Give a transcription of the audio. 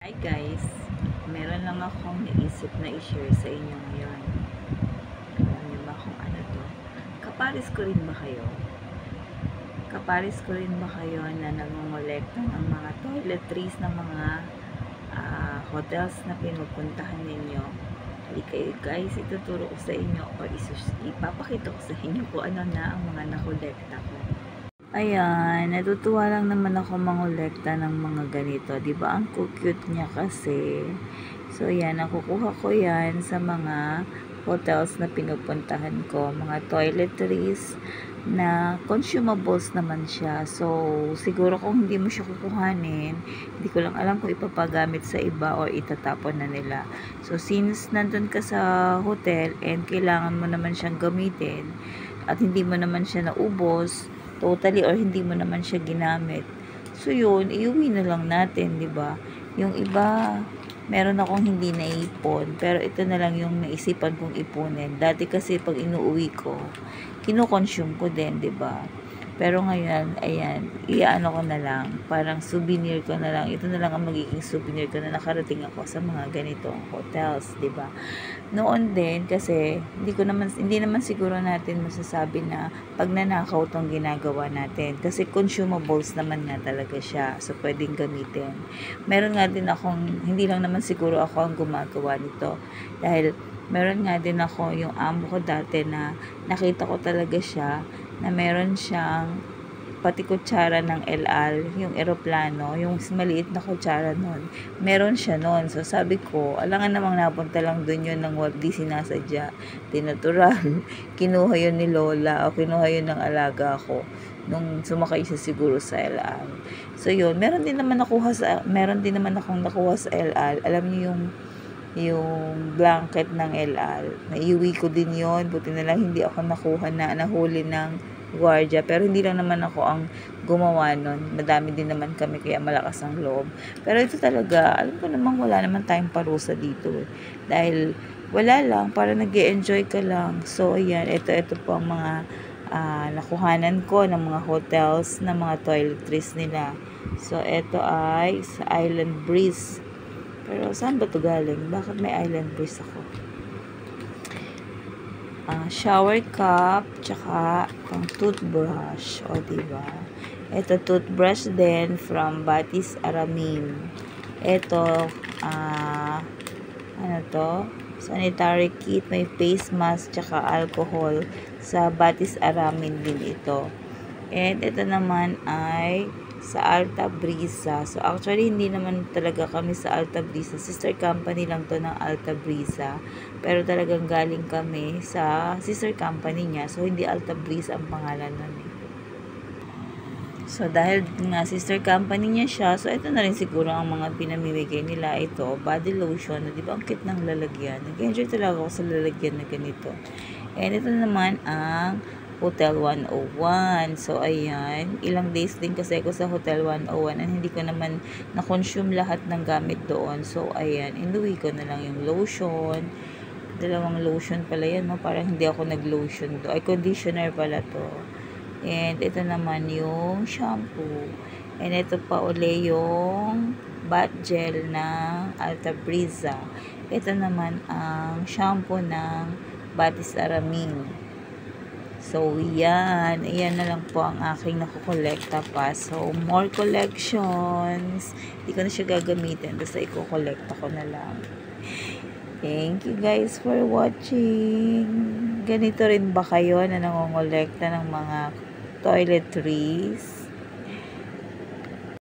Hi guys, meron lang akong naisip na i-share sa inyo ngayon. Alam niyo ba kung ano to? Kapares ko rin ba kayo? Kapares ko rin ba kayo na nangongolekta ng mga toiletries ng mga hotels na pinupuntahan ninyo? Hindi kayo guys, ituturo ko sa inyo o ipapakita ko sa inyo kung ano na ang mga nakolekta ko. Ayan, natutuwa lang naman ako mangolekta ng mga ganito. Diba ang cute niya kasi. So, yan, nakukuha ko yan sa mga hotels na pinupuntahan ko. Mga toiletries na consumables naman siya. So, siguro kung hindi mo siya kukuhanin, hindi ko lang alam kung ipapagamit sa iba or itatapon na nila. So, since nandun ka sa hotel and kailangan mo naman siyang gamitin at hindi mo naman siya naubos, totally or hindi mo naman siya ginamit. So yun, iuwi na lang natin, 'di ba? Yung iba, meron akong hindi naipon, pero ito na lang yung naisipan kong ipunin. Dati kasi pag inuuwi ko, kino-consume ko din, 'di ba? Pero ngayon, ayan, iyaano ko na lang, parang souvenir ko na lang. Ito na lang ang magiging souvenir ko na nakarating ako sa mga ganitong hotels, 'di ba? Noon din kasi hindi naman siguro natin masasabi na pagnanakaw tong ginagawa natin kasi consumables naman nga talaga siya. So pwedeng gamitin. Meron nga din akong hindi lang naman siguro ako ang gumagawa nito dahil meron nga din ako yung amo ko dati na nakita ko talaga siya na meron siyang pati kutsara ng LL, yung eroplano, yung maliit na kutsara nun. Meron siya nun. So, sabi ko, alangan namang napunta lang dun yun ng di sinasadya. Di natural. Kinuha yun ni Lola o kinuha yun ng alaga ko nung sumakay siya siguro sa LL. So, yun. Meron din naman akong nakuha sa LL. Alam niyo yung blanket ng LL. Naiuwi ko din yon. Buti na lang hindi ako nahuli ng gwardiya. Pero hindi lang naman ako ang gumawa nun. Madami din naman kami kaya malakas ang loob. Pero ito talaga, alam ko namang wala naman tayong parusa dito. Dahil wala lang, para nag-e-enjoy ka lang. So, ayan, ito po ang mga nakuhanan ko ng mga hotels na mga toiletries nila. So, ito ay sa Island Breeze. Pero saan ba ito galing? Bakit may Island Breeze ako? Shower cup, tsaka pang toothbrush. O, diba? Ito, toothbrush din from Batis Aramin. Ito, ano to? Sanitary kit, may face mask, tsaka alcohol. Sa Batis Aramin din ito. And ito naman ay sa Alta Brisa. So, actually, hindi naman talaga kami sa Alta Brisa. Sister company lang to ng Alta Brisa. Pero talagang galing kami sa sister company niya. So, hindi Alta Brisa ang pangalan nun eh. So, dahil nga sister company niya siya, so ito na rin siguro ang mga pinamimigay nila. Ito, body lotion. Di ba ang cute ng lalagyan? Nag-enjoy talaga ako sa lalagyan na ganito. And ito naman ang Hotel 101. So, ayan. Ilang days din kasi ako sa Hotel 101 and hindi ko naman na-consume lahat ng gamit doon. So, ayan. Inuwi ko na lang yung lotion. Dalawang lotion pala yan, no? Parang hindi ako nag-lotion do. Ay, conditioner pala to. And ito naman yung shampoo. And ito pa uli yung bath gel ng Alta Brisa. Ito naman ang shampoo ng Batis Aramin. So, yan. Iyan na lang po ang aking nakukolekta pa. So, more collections. Hindi ko na siya gagamitin. Basta ikukolekta ko na lang. Thank you guys for watching. Ganito rin ba kayo na nangongolekta ng mga toiletries?